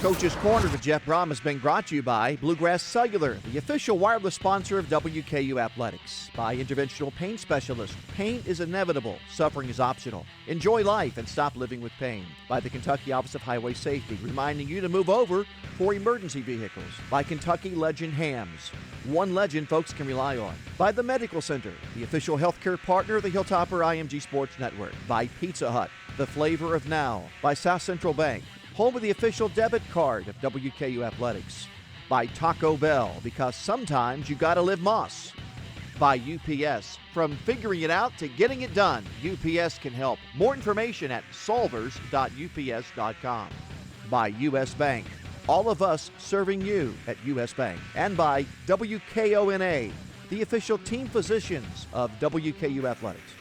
Coach's Corner with Jeff Brohm has been brought to you by Bluegrass Cellular, the official wireless sponsor of WKU Athletics. By Interventional Pain Specialist. Pain is inevitable. Suffering is optional. Enjoy life and stop living with pain. By the Kentucky Office of Highway Safety, reminding you to move over for emergency vehicles. By Kentucky Legend Hams. One legend folks can rely on. By the Medical Center, the official healthcare partner of the Hilltopper IMG Sports Network. By Pizza Hut, the flavor of now. By South Central Bank, home of the official debit card of WKU Athletics. By Taco Bell, because sometimes you gotta live Moss. By UPS, from figuring it out to getting it done, UPS can help. More information at solvers.ups.com. By US Bank, all of us serving you at US Bank. And by WKONA, the official team physicians of WKU Athletics.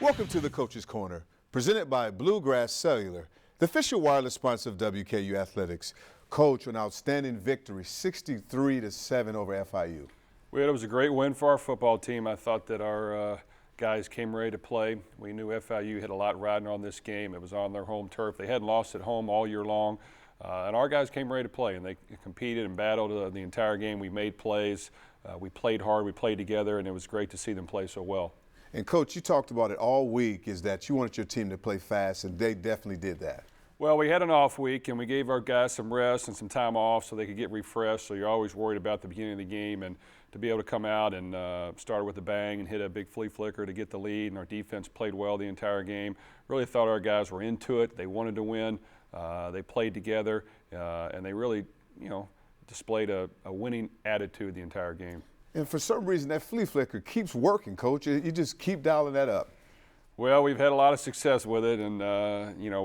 Welcome to the Coach's Corner, presented by Bluegrass Cellular, the official wireless sponsor of WKU Athletics. Coach, an outstanding victory, 63-7 over FIU. Well, it was a great win for our football team. I thought that our guys came ready to play. We knew FIU had a lot riding on this game. It was on their home turf. They hadn't lost at home all year long. And our guys came ready to play, and they competed and battled the entire game. We made plays. We played hard. We played together, and it was great to see them play so well. And, Coach, you talked about it all week, is that you wanted your team to play fast, and they definitely did that. Well, we had an off week, and we gave our guys some rest and some time off so they could get refreshed. So you're always worried about the beginning of the game, and to be able to come out and start with a bang and hit a big flea flicker to get the lead, and our defense played well the entire game. Really thought our guys were into it. They wanted to win. They played together, and they really, displayed a winning attitude the entire game. And for some reason, that flea flicker keeps working, Coach. You just keep dialing that up. Well, we've had a lot of success with it, and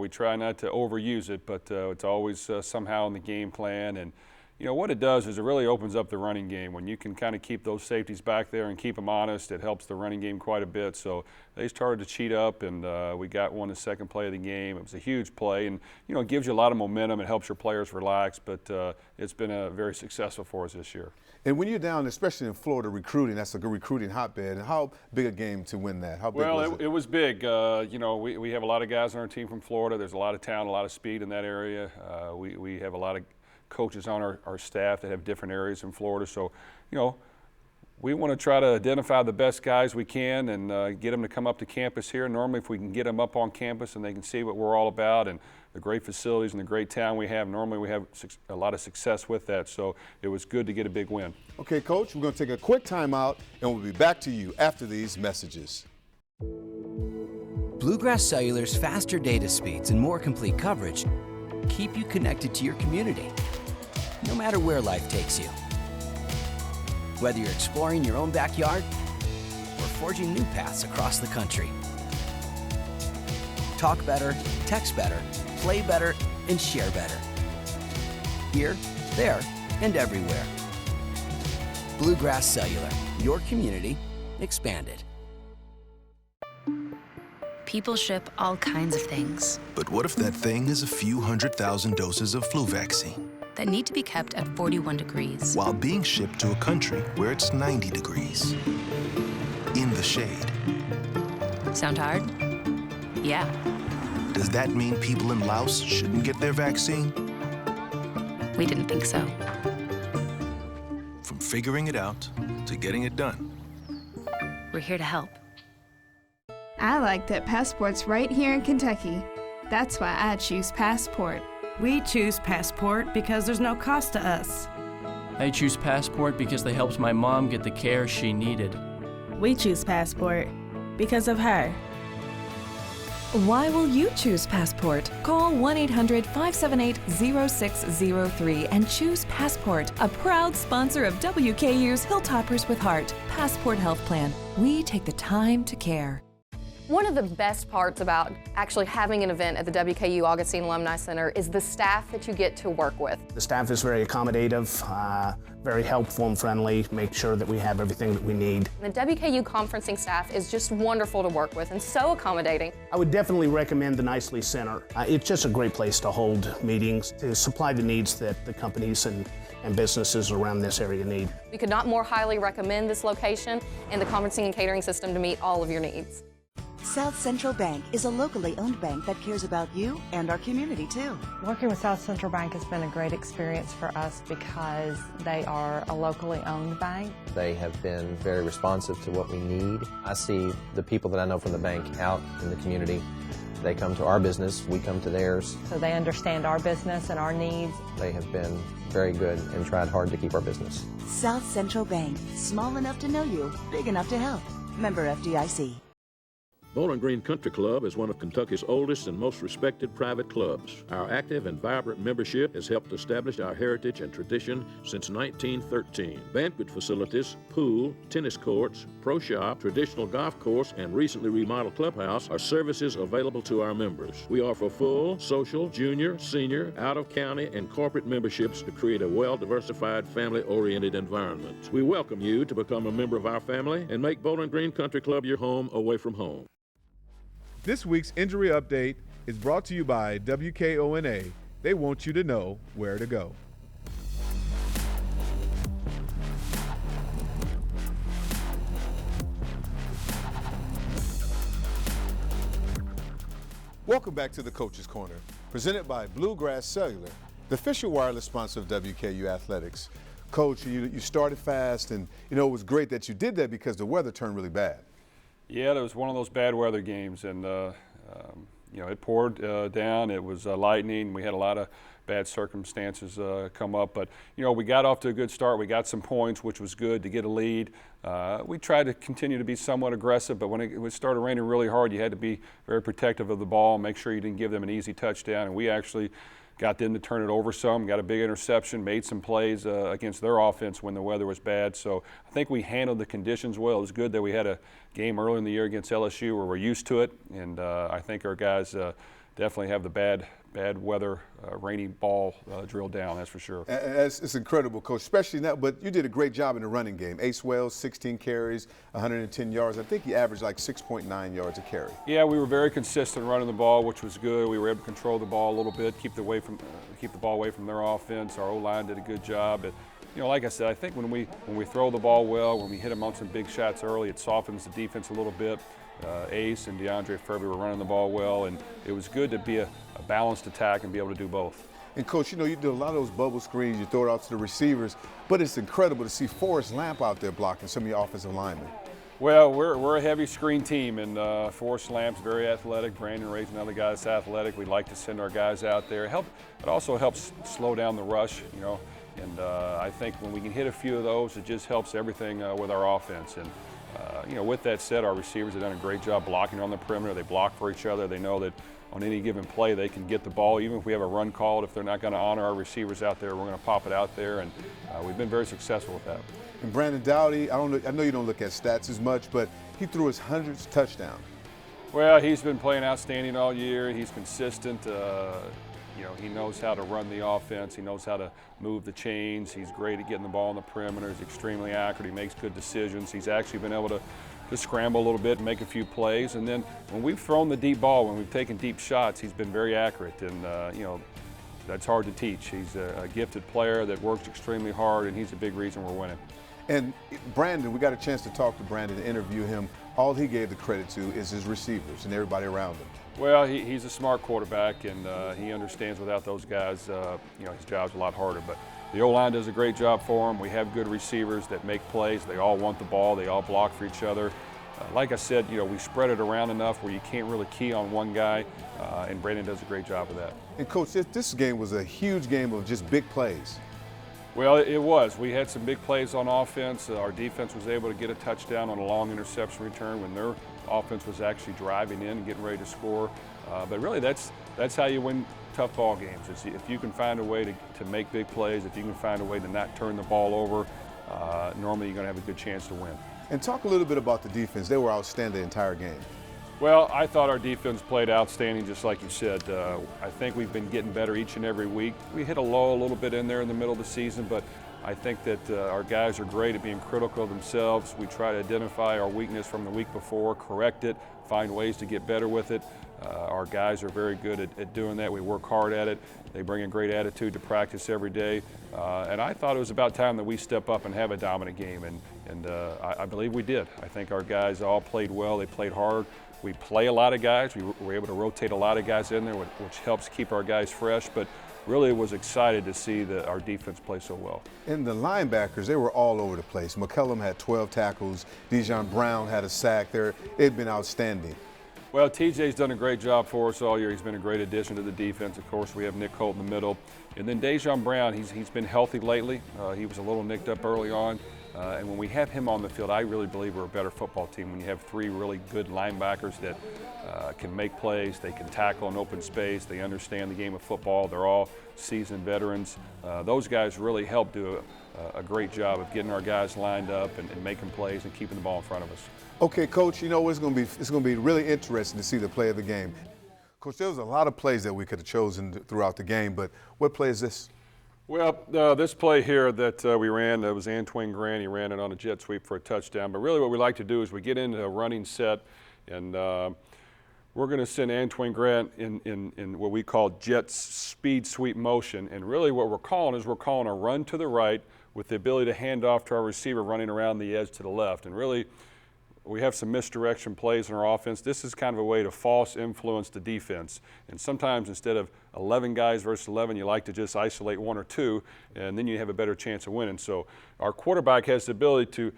we try not to overuse it, but it's always somehow in the game plan. And what it does is it really opens up the running game. When you can kind of keep those safeties back there and keep them honest, it helps the running game quite a bit. So they started to cheat up, and we got one the second play of the game. It was a huge play, and it gives you a lot of momentum. It helps your players relax, but it's been very successful for us this year. And when you're down, especially in Florida, recruiting, that's a good recruiting hotbed. And how big a game to win that? How big was it? It was big. We have a lot of guys on our team from Florida. There's a lot of talent, a lot of speed in that area. We have a lot of coaches on our staff that have different areas in Florida. So, we want to try to identify the best guys we can and get them to come up to campus here. Normally, if we can get them up on campus and they can see what we're all about and the great facilities and the great town we have, normally we have a lot of success with that. So it was good to get a big win. Okay, Coach, we're going to take a quick timeout, and we'll be back to you after these messages. Bluegrass Cellular's faster data speeds and more complete coverage keep you connected to your community, no matter where life takes you. Whether you're exploring your own backyard or forging new paths across the country. Talk better, text better, play better, and share better. Here, there, and everywhere. Bluegrass Cellular, your community expanded. People ship all kinds of things. But what if that thing is a few 100,000 doses of flu vaccine? That need to be kept at 41 degrees. While being shipped to a country where it's 90 degrees. In the shade. Sound hard? Yeah. Does that mean people in Laos shouldn't get their vaccine? We didn't think so. From figuring it out to getting it done. We're here to help. I like that Passport's right here in Kentucky. That's why I choose Passport. We choose Passport because there's no cost to us. I choose Passport because they helped my mom get the care she needed. We choose Passport because of her. Why will you choose Passport? Call 1-800-578-0603 and choose Passport, a proud sponsor of WKU's Hilltoppers with Heart. Passport Health Plan. We take the time to care. One of the best parts about actually having an event at the WKU Augustine Alumni Center is the staff that you get to work with. The staff is very accommodative, very helpful and friendly, make sure that we have everything that we need. The WKU conferencing staff is just wonderful to work with and so accommodating. I would definitely recommend the Nicely Center. It's just a great place to hold meetings, to supply the needs that the companies and businesses around this area need. We could not more highly recommend this location and the conferencing and catering system to meet all of your needs. South Central Bank is a locally owned bank that cares about you and our community too. Working with South Central Bank has been a great experience for us because they are a locally owned bank. They have been very responsive to what we need. I see the people that I know from the bank out in the community. They come to our business, we come to theirs. So they understand our business and our needs. They have been very good and tried hard to keep our business. South Central Bank, small enough to know you, big enough to help. Member FDIC. Bowling Green Country Club is one of Kentucky's oldest and most respected private clubs. Our active and vibrant membership has helped establish our heritage and tradition since 1913. Banquet facilities, pool, tennis courts, pro shop, traditional golf course, and recently remodeled clubhouse are services available to our members. We offer full, social, junior, senior, out-of-county, and corporate memberships to create a well-diversified, family-oriented environment. We welcome you to become a member of our family and make Bowling Green Country Club your home away from home. This week's injury update is brought to you by WKONA. They want you to know where to go. Welcome back to the Coach's Corner, presented by Bluegrass Cellular, the official wireless sponsor of WKU Athletics. Coach, you started fast, and it was great that you did that because the weather turned really bad. Yeah, it was one of those bad weather games, and it poured down. It was lightning. We had a lot of bad circumstances come up, but we got off to a good start. We got some points, which was good to get a lead. We tried to continue to be somewhat aggressive, but when it started raining really hard, you had to be very protective of the ball, make sure you didn't give them an easy touchdown, and we actually got them to turn it over some, got a big interception, made some plays against their offense when the weather was bad. So I think we handled the conditions well. It was good that we had a game early in the year against LSU where we're used to it, and I think our guys definitely have the bad weather, rainy ball drilled down, that's for sure. It's incredible, Coach, especially now, but you did a great job in the running game. Ace Wells, 16 carries, 110 yards. I think he averaged like 6.9 yards a carry. Yeah, we were very consistent running the ball, which was good. We were able to control the ball a little bit, keep the ball away from their offense. Our O-line did a good job. Like I said, I think when we throw the ball well, when we hit them on some big shots early, it softens the defense a little bit. Ace and DeAndre Furby were running the ball well, and it was good to be a balanced attack and be able to do both. And Coach, you do a lot of those bubble screens, you throw it out to the receivers, but it's incredible to see Forrest Lamp out there blocking some of your offensive linemen. Well, we're a heavy screen team, and Forrest Lamp's very athletic. Brandon Ray's another guy that's athletic. We like to send our guys out there. It also helps slow down the rush, and I think when we can hit a few of those, it just helps everything with our offense. And with that said, our receivers have done a great job blocking on the perimeter. They block for each other. They know that on any given play they can get the ball. Even if we have a run called, if they're not going to honor our receivers out there, we're going to pop it out there, and we've been very successful with that. And Brandon Dowdy, I know you don't look at stats as much, but he threw his 100th touchdown. Well, he's been playing outstanding all year. He's consistent. He knows how to run the offense. He knows how to move the chains. He's great at getting the ball on the perimeter. He's extremely accurate. He makes good decisions. He's actually been able to scramble a little bit and make a few plays. And then when we've thrown the deep ball, when we've taken deep shots, he's been very accurate. And, that's hard to teach. He's a gifted player that works extremely hard, and he's a big reason we're winning. And Brandon, we got a chance to talk to Brandon and interview him. All he gave the credit to is his receivers and everybody around him. Well, he's a smart quarterback, and he understands without those guys, his job's a lot harder. But the O-line does a great job for him. We have good receivers that make plays. They all want the ball. They all block for each other. Like I said, we spread it around enough where you can't really key on one guy, and Brandon does a great job of that. And, Coach, this game was a huge game of just big plays. Well, it was. We had some big plays on offense. Our defense was able to get a touchdown on a long interception return when their offense was actually driving in and getting ready to score. But really, that's how you win tough ball games. If you can find a way to make big plays, if you can find a way to not turn the ball over, normally you're going to have a good chance to win. And talk a little bit about the defense. They were outstanding the entire game. Well, I thought our defense played outstanding, just like you said. I think we've been getting better each and every week. We hit a lull a little bit in there in the middle of the season, but I think that our guys are great at being critical of themselves. We try to identify our weakness from the week before, correct it, find ways to get better with it. Our guys are very good at doing that. We work hard at it. They bring a great attitude to practice every day. And I thought it was about time that we step up and have a dominant game, and I believe we did. I think our guys all played well. They played hard. We play a lot of guys. We were able to rotate a lot of guys in there, which helps keep our guys fresh. But really was excited to see our defense play so well. And the linebackers, they were all over the place. McCullum had 12 tackles. Brohm had a sack there. They've been outstanding. Well, TJ's done a great job for us all year. He's been a great addition to the defense. Of course, we have Nick Holt in the middle. And then Brohm, he's been healthy lately. He was a little nicked up early on. And when we have him on the field, I really believe we're a better football team when you have three really good linebackers that can make plays, they can tackle in open space, they understand the game of football, they're all seasoned veterans. Those guys really help do a great job of getting our guys lined up and making plays and keeping the ball in front of us. Okay, Coach, you know it's going to be really interesting to see the play of the game. Coach, there was a lot of plays that we could have chosen throughout the game, but what play is this? Well, this play here that we ran, that was Antwane Grant. He ran it on a jet sweep for a touchdown. But really what we like to do is we get into a running set, and we're going to send Antwane Grant in what we call jet speed sweep motion. And really what we're calling a run to the right with the ability to hand off to our receiver running around the edge to the left. And really, we have some misdirection plays in our offense. This is kind of a way to false influence the defense. And sometimes instead of 11 guys versus 11, you like to just isolate one or two, and then you have a better chance of winning. So our quarterback has the ability to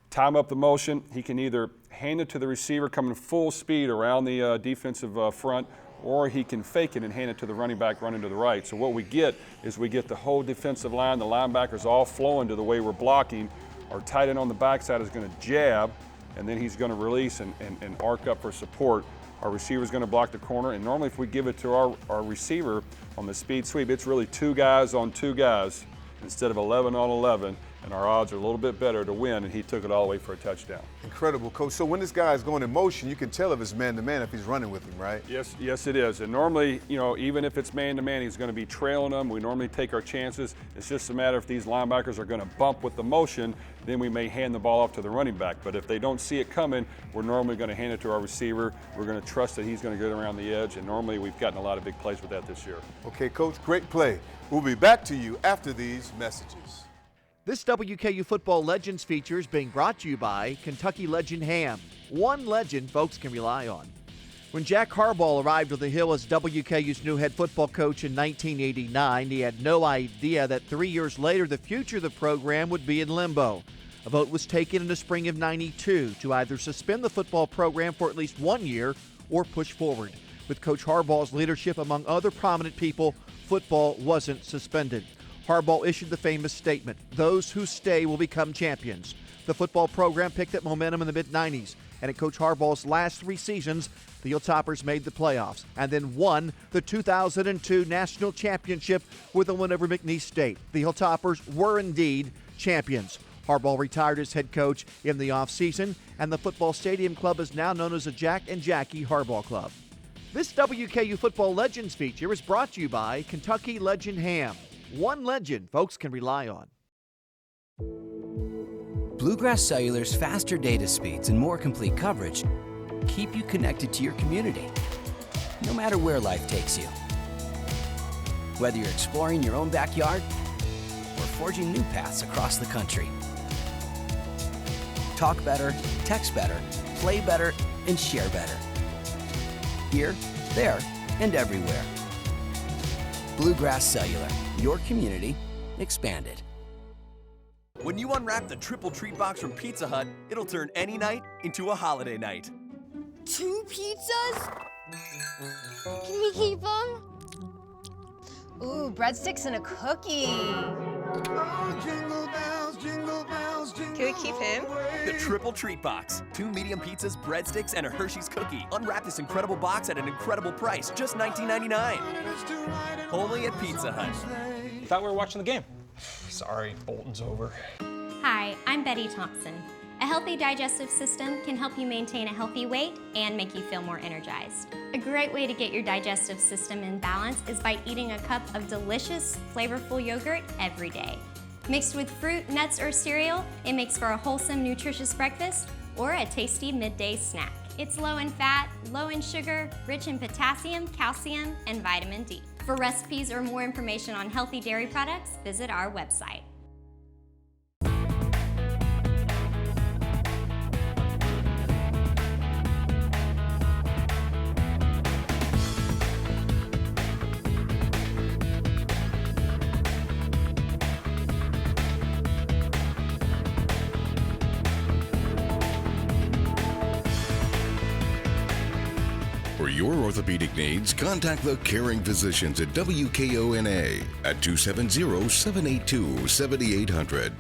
time up the motion. He can either hand it to the receiver coming full speed around the defensive front, or he can fake it and hand it to the running back running to the right. So what we get is we get the whole defensive line, the linebackers all flowing to the way we're blocking. Our tight end on the backside is going to jab, and then he's going to release and arc up for support. Our receiver's going to block the corner, and normally if we give it to our receiver on the speed sweep, it's really 2 guys on 2 guys instead of 11 on 11, and our odds are a little bit better to win, and he took it all the way for a touchdown. Incredible, Coach. So when this guy is going in motion, you can tell if it's man-to-man if he's running with him, right? Yes, it is. And normally, you know, even if it's man-to-man, he's going to be trailing them. We normally take our chances. It's just a matter if these linebackers are going to bump with the motion, then we may hand the ball off to the running back. But if they don't see it coming, we're normally going to hand it to our receiver. We're going to trust that he's going to get around the edge, and normally we've gotten a lot of big plays with that this year. Okay, Coach, great play. We'll be back to you after these messages. This WKU Football Legends feature is being brought to you by Kentucky legend Ham. One legend folks can rely on. When Jack Harbaugh arrived on the Hill as WKU's new head football coach in 1989, he had no idea that 3 years later the future of the program would be in limbo. A vote was taken in the spring of '92 to either suspend the football program for at least 1 year or push forward. With Coach Harbaugh's leadership among other prominent people, football wasn't suspended. Harbaugh issued the famous statement, "Those who stay will become champions." The football program picked up momentum in the mid-'90s, and in Coach Harbaugh's last 3 seasons, the Hilltoppers made the playoffs and then won the 2002 national championship with a win over McNeese State. The Hilltoppers were indeed champions. Harbaugh retired as head coach in the offseason, and the football stadium club is now known as the Jack and Jackie Harbaugh Club. This WKU Football Legends feature is brought to you by Kentucky legend Ham. One legend folks can rely on. Bluegrass Cellular's faster data speeds and more complete coverage keep you connected to your community, no matter where life takes you. Whether you're exploring your own backyard or forging new paths across the country. Talk better, text better, play better, and share better. Here, there, and everywhere. Bluegrass Cellular, your community expanded. When you unwrap the triple treat box from Pizza Hut, it'll turn any night into a holiday night. 2 pizzas? Can we keep them? Ooh, breadsticks and a cookie. Oh, jingle bells, jingle bells, jingle. Can we keep him? The triple treat box. 2 medium pizzas, breadsticks, and a Hershey's cookie. Unwrap this incredible box at an incredible price, just $19.99. Only at Pizza Hut. Thought we were watching the game. Sorry, Bolton's over. Hi, I'm Betty Thompson. A healthy digestive system can help you maintain a healthy weight and make you feel more energized. A great way to get your digestive system in balance is by eating a cup of delicious, flavorful yogurt every day. Mixed with fruit, nuts, or cereal, it makes for a wholesome, nutritious breakfast or a tasty midday snack. It's low in fat, low in sugar, rich in potassium, calcium, and vitamin D. For recipes or more information on healthy dairy products, visit our website. For your orthopedic needs, contact the caring physicians at WKONA at 270-782-7800.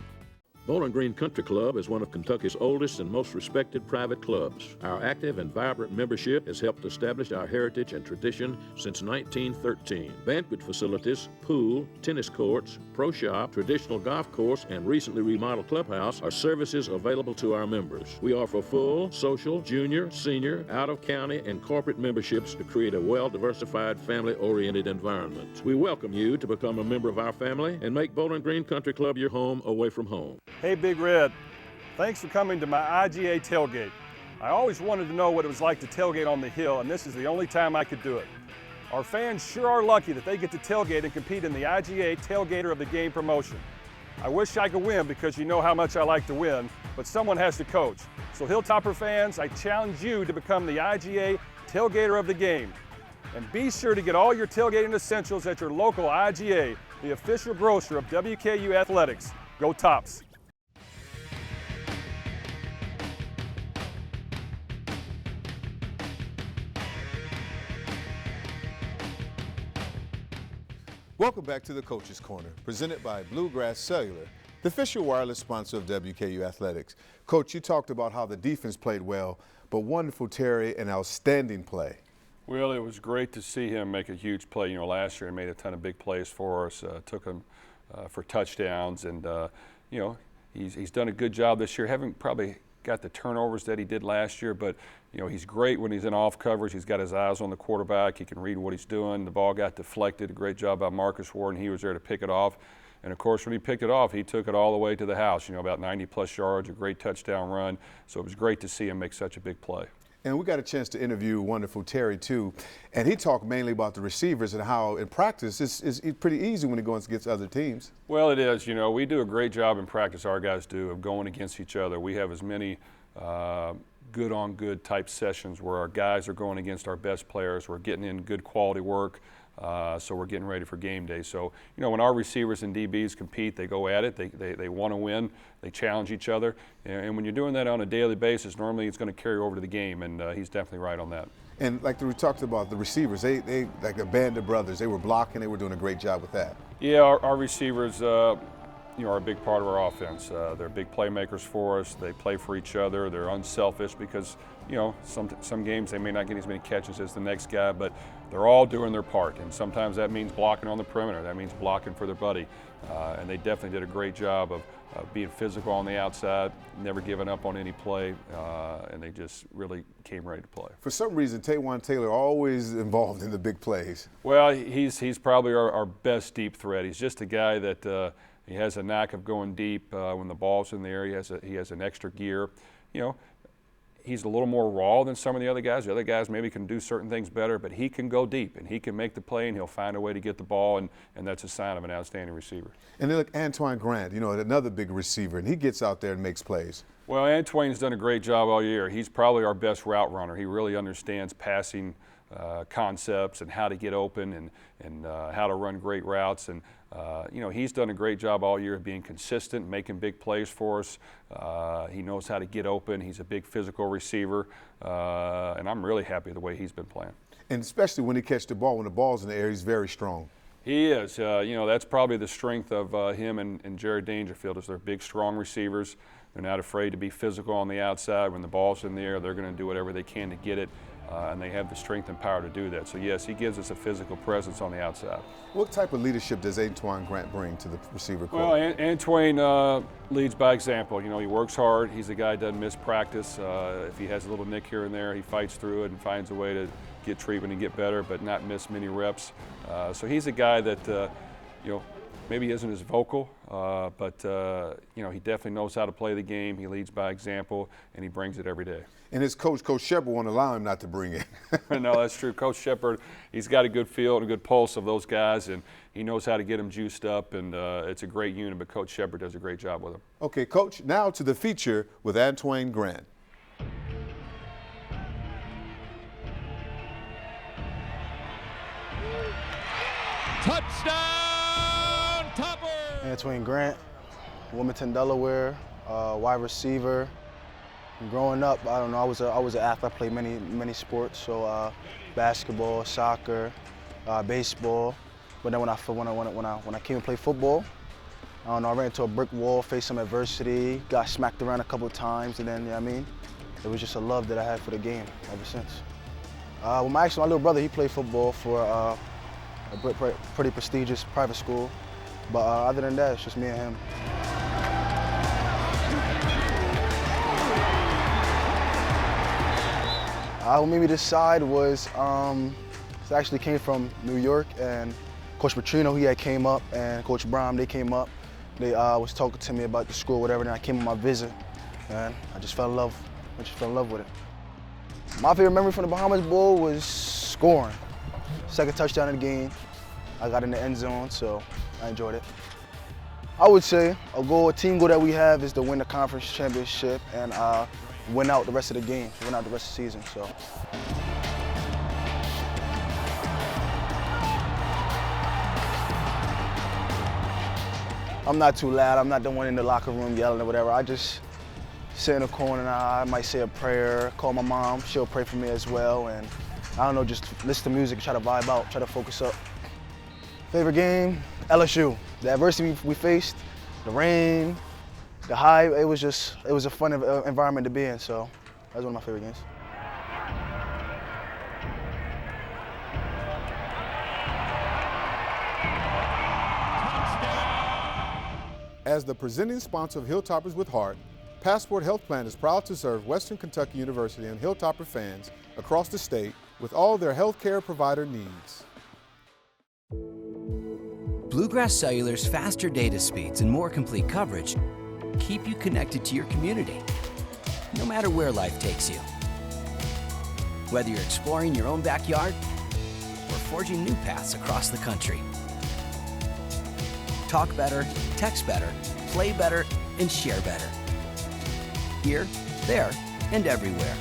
Bowling Green Country Club is one of Kentucky's oldest and most respected private clubs. Our active and vibrant membership has helped establish our heritage and tradition since 1913. Banquet facilities, pool, tennis courts, pro shop, traditional golf course, and recently remodeled clubhouse are services available to our members. We offer full, social, junior, senior, out-of-county, and corporate memberships to create a well-diversified, family-oriented environment. We welcome you to become a member of our family and make Bowling Green Country Club your home away from home. Hey, Big Red, thanks for coming to my IGA tailgate. I always wanted to know what it was like to tailgate on the hill, and this is the only time I could do it. Our fans sure are lucky that they get to tailgate and compete in the IGA Tailgater of the Game promotion. I wish I could win because you know how much I like to win, but someone has to coach. So Hilltopper fans, I challenge you to become the IGA Tailgater of the Game. And be sure to get all your tailgating essentials at your local IGA, the official grocer of WKU Athletics. Go Tops! Welcome back to the Coach's Corner, presented by Bluegrass Cellular, the official wireless sponsor of WKU Athletics. Coach, you talked about how the defense played well, but wonderful Terry, an outstanding play. Well, it was great to see him make a huge play. You know, last year he made a ton of big plays for us, took him for touchdowns, and you know, he's done a good job this year. Haven't probably got the turnovers that he did last year, but you know, he's great when he's in off coverage. He's got his eyes on the quarterback. He can read what he's doing. The ball got deflected. A great job by Marcus Ward, and he was there to pick it off. And of course, when he picked it off, he took it all the way to the house. You know, about 90+ yards, a great touchdown run. So it was great to see him make such a big play. And we got a chance to interview wonderful Terry too, and he talked mainly about the receivers and how in practice it's pretty easy when he goes against other teams. Well, it is. You know, we do a great job in practice, our guys do, of going against each other. We have as many good-on-good type sessions where our guys are going against our best players. We're getting in good quality work, so we're getting ready for game day. So, you know, when our receivers and DBs compete, they go at it. They want to win. They challenge each other. And when you're doing that on a daily basis, normally it's going to carry over to the game, and he's definitely right on that. And like we talked about the receivers, they like a band of brothers. They were blocking. They were doing a great job with that. Yeah, our receivers, you know, are a big part of our offense. They're big playmakers for us. They play for each other. They're unselfish because, you know, some games they may not get as many catches as the next guy, but they're all doing their part. And sometimes that means blocking on the perimeter. That means blocking for their buddy. And they definitely did a great job of being physical on the outside, never giving up on any play, and they just really came ready to play. For some reason, Taywan Taylor always involved in the big plays. Well, he's probably our best deep threat. He's just a guy that he has a knack of going deep when the ball's in the air. He has an extra gear. You know, he's a little more raw than some of the other guys. The other guys maybe can do certain things better, but he can go deep, and he can make the play, and he'll find a way to get the ball, and that's a sign of an outstanding receiver. And then look, Antwane Grant, you know, another big receiver, and he gets out there and makes plays. Well, Antwane's done a great job all year. He's probably our best route runner. He really understands passing concepts and how to get open and how to run great routes. And you know, he's done a great job all year of being consistent, making big plays for us. He knows how to get open. He's a big physical receiver, and I'm really happy the way he's been playing. And especially when he catches the ball, when the ball's in the air, he's very strong. He is. You know, that's probably the strength of him and Jared Dangerfield is they're big, strong receivers. They're not afraid to be physical on the outside. When the ball's in the air, they're going to do whatever they can to get it. And they have the strength and power to do that. So, yes, he gives us a physical presence on the outside. What type of leadership does Antwane Grant bring to the receiver corps? Well, Antwane leads by example. You know, he works hard. He's a guy who doesn't miss practice. If he has a little nick here and there, he fights through it and finds a way to get treatment and get better, but not miss many reps. So he's a guy that, you know, maybe isn't as vocal, but you know, he definitely knows how to play the game. He leads by example, and he brings it every day. And his coach, Coach Shepard, won't allow him not to bring it. No, that's true. Coach Shepard, he's got a good feel and a good pulse of those guys, and he knows how to get them juiced up, and it's a great unit, but Coach Shepard does a great job with them. Okay, Coach, now to the feature with Antwane Grant. Touchdown, Topper! Antwane Grant, Wilmington, Delaware, wide receiver. Growing up, I don't know, I was an athlete. I played many sports, so basketball, soccer, baseball. But then when I came to play football, I don't know, I ran into a brick wall, faced some adversity, got smacked around a couple of times, and then, you know what I mean? It was just a love that I had for the game ever since. Well, my little brother, he played football for a pretty prestigious private school. But other than that, it's just me and him. What made me decide was, it actually came from New York, and Coach Petrino, he had came up, and Coach Brohm, they came up. They was talking to me about the school, whatever, and I came on my visit, and I just fell in love. I just fell in love with it. My favorite memory from the Bahamas Bowl was scoring. Second touchdown of the game. I got in the end zone, so I enjoyed it. I would say a team goal that we have is to win the conference championship and win out the rest of the game, win out the rest of the season. So. I'm not too loud. I'm not the one in the locker room yelling or whatever. I just sit in the corner and I might say a prayer, call my mom. She'll pray for me as well. And I don't know, just listen to music, try to vibe out, try to focus up. Favorite game? LSU. The adversity we faced, the rain, the hype, it was a fun environment to be in, so that was one of my favorite games. As the presenting sponsor of Hilltoppers with Heart, Passport Health Plan is proud to serve Western Kentucky University and Hilltopper fans across the state with all their health care provider needs. Bluegrass Cellular's faster data speeds and more complete coverage keep you connected to your community, no matter where life takes you. Whether you're exploring your own backyard or forging new paths across the country. Talk better, text better, play better, and share better. Here, there, and everywhere.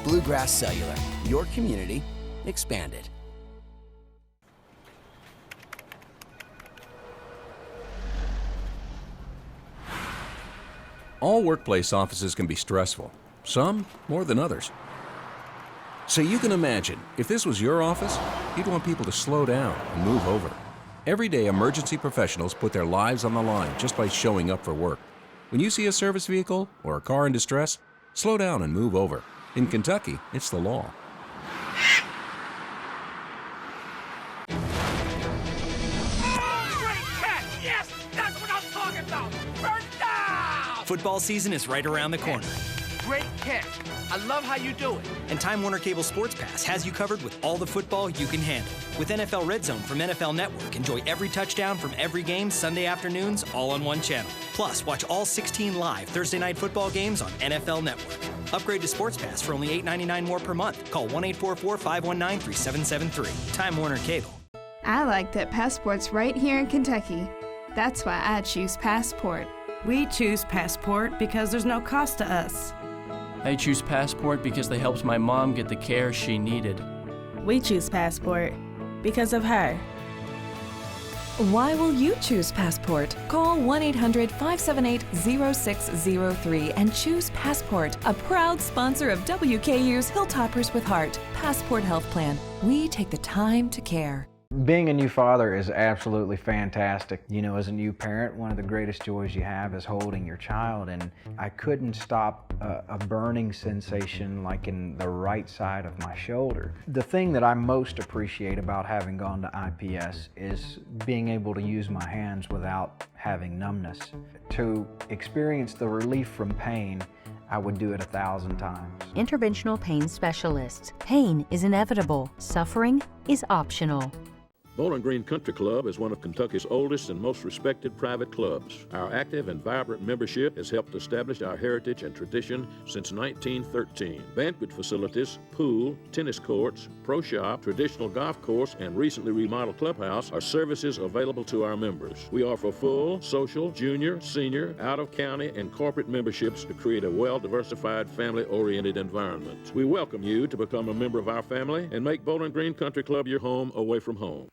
Bluegrass Cellular, your community expanded. All workplace offices can be stressful, some more than others. So you can imagine, if this was your office, you'd want people to slow down and move over. Every day, emergency professionals put their lives on the line just by showing up for work. When you see a service vehicle or a car in distress, slow down and move over. In Kentucky, it's the law. Football season is right around the corner. Great catch. I love how you do it. And Time Warner Cable Sports Pass has you covered with all the football you can handle. With NFL Red Zone from NFL Network, enjoy every touchdown from every game Sunday afternoons, all on one channel. Plus, watch all 16 live Thursday night football games on NFL Network. Upgrade to Sports Pass for only $8.99 more per month. Call 1-844-519-3773. Time Warner Cable. I like that Passport's right here in Kentucky. That's why I choose Passport. We choose Passport because there's no cost to us. I choose Passport because they helped my mom get the care she needed. We choose Passport because of her. Why will you choose Passport? Call 1-800-578-0603 and choose Passport, a proud sponsor of WKU's Hilltoppers with Heart. Passport Health Plan. We take the time to care. Being a new father is absolutely fantastic. You know, as a new parent, one of the greatest joys you have is holding your child, and I couldn't stop a burning sensation like in the right side of my shoulder. The thing that I most appreciate about having gone to IPS is being able to use my hands without having numbness. To experience the relief from pain, I would do it 1,000 times. Interventional pain specialists. Pain is inevitable. Suffering is optional. Bowling Green Country Club is one of Kentucky's oldest and most respected private clubs. Our active and vibrant membership has helped establish our heritage and tradition since 1913. Banquet facilities, pool, tennis courts, pro shop, traditional golf course, and recently remodeled clubhouse are services available to our members. We offer full, social, junior, senior, out-of-county, and corporate memberships to create a well-diversified, family-oriented environment. We welcome you to become a member of our family and make Bowling Green Country Club your home away from home.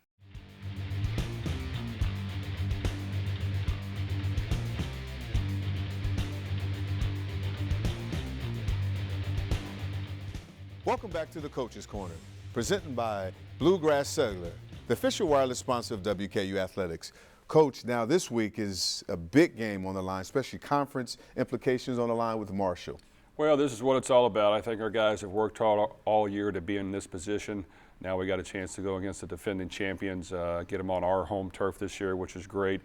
Welcome back to the Coach's Corner, presented by Bluegrass Cellular, the official wireless sponsor of WKU Athletics. Coach, now this week is a big game on the line, especially conference implications on the line with Marshall. Well, this is what it's all about. I think our guys have worked hard all year to be in this position. Now we got a chance to go against the defending champions, get them on our home turf this year, which is great.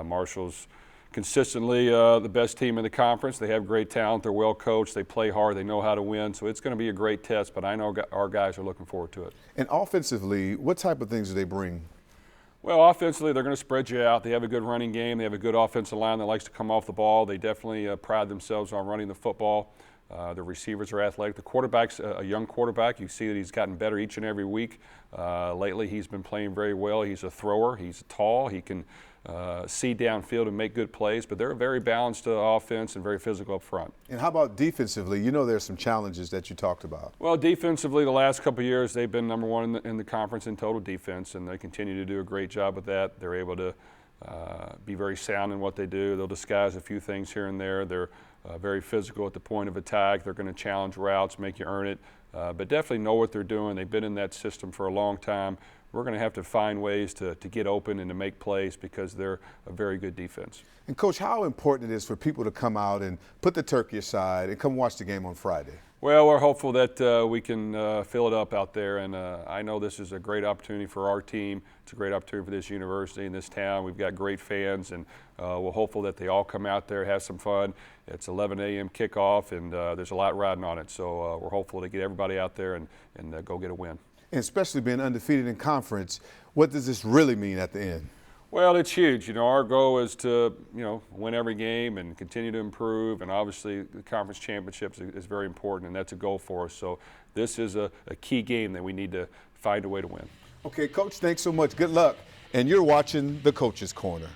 Marshall's consistently the best team in the conference. They have great talent. They're well coached. They play hard. They know how to win. So it's going to be a great test, but I know our guys are looking forward to it. And offensively, what type of things do they bring? Well, offensively, they're going to spread you out. They have a good running game. They have a good offensive line that likes to come off the ball. They definitely pride themselves on running the football. The receivers are athletic. The quarterback's a young quarterback. You see that he's gotten better each and every week. Lately, he's been playing very well. He's a thrower. He's tall. He can see downfield and make good plays. But they're a very balanced offense and very physical up front. And how about defensively? You know there's some challenges that you talked about. Well, defensively, the last couple of years, they've been number one in the conference in total defense, and they continue to do a great job with that. They're able to be very sound in what they do. They'll disguise a few things here and there. They're very physical at the point of attack. They're going to challenge routes, make you earn it, but definitely know what they're doing. They've been in that system for a long time. We're going to have to find ways to get open and to make plays because they're a very good defense. And Coach, how important it is for people to come out and put the turkey aside and come watch the game on Friday? Well, we're hopeful that we can fill it up out there, and I know this is a great opportunity for our team. It's a great opportunity for this university and this town. We've got great fans, and we're hopeful that they all come out there, have some fun. It's 11 a.m. kickoff, and there's a lot riding on it, so we're hopeful to get everybody out there and go get a win. And especially being undefeated in conference, what does this really mean at the end? Well, it's huge. You know, our goal is to, win every game and continue to improve. And obviously, the conference championships is very important, and that's a goal for us. So this is a key game that we need to find a way to win. Okay, Coach, thanks so much. Good luck. And you're watching the Coach's Corner.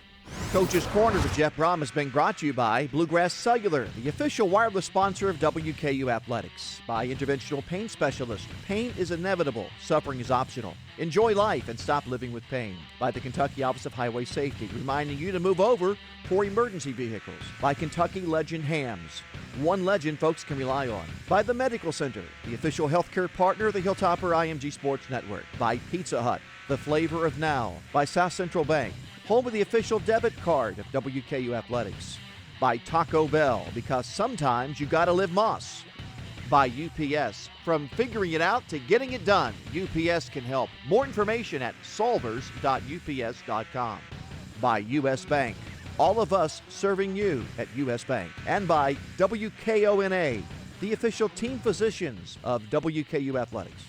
Coach's Corner with Jeff Brohm has been brought to you by Bluegrass Cellular, the official wireless sponsor of WKU Athletics. By Interventional Pain Specialist. Pain is inevitable. Suffering is optional. Enjoy life and stop living with pain. By the Kentucky Office of Highway Safety, reminding you to move over for emergency vehicles. By Kentucky Legend Hams. One legend folks can rely on. By the Medical Center, the official healthcare partner of the Hilltopper IMG Sports Network. By Pizza Hut, the flavor of now. By South Central Bank, home of the official debit card of WKU Athletics. By Taco Bell, because sometimes you gotta live Moss. By UPS, from figuring it out to getting it done, UPS can help. More information at solvers.ups.com. By US Bank, all of us serving you at US Bank. And by WKONA, the official team physicians of WKU Athletics.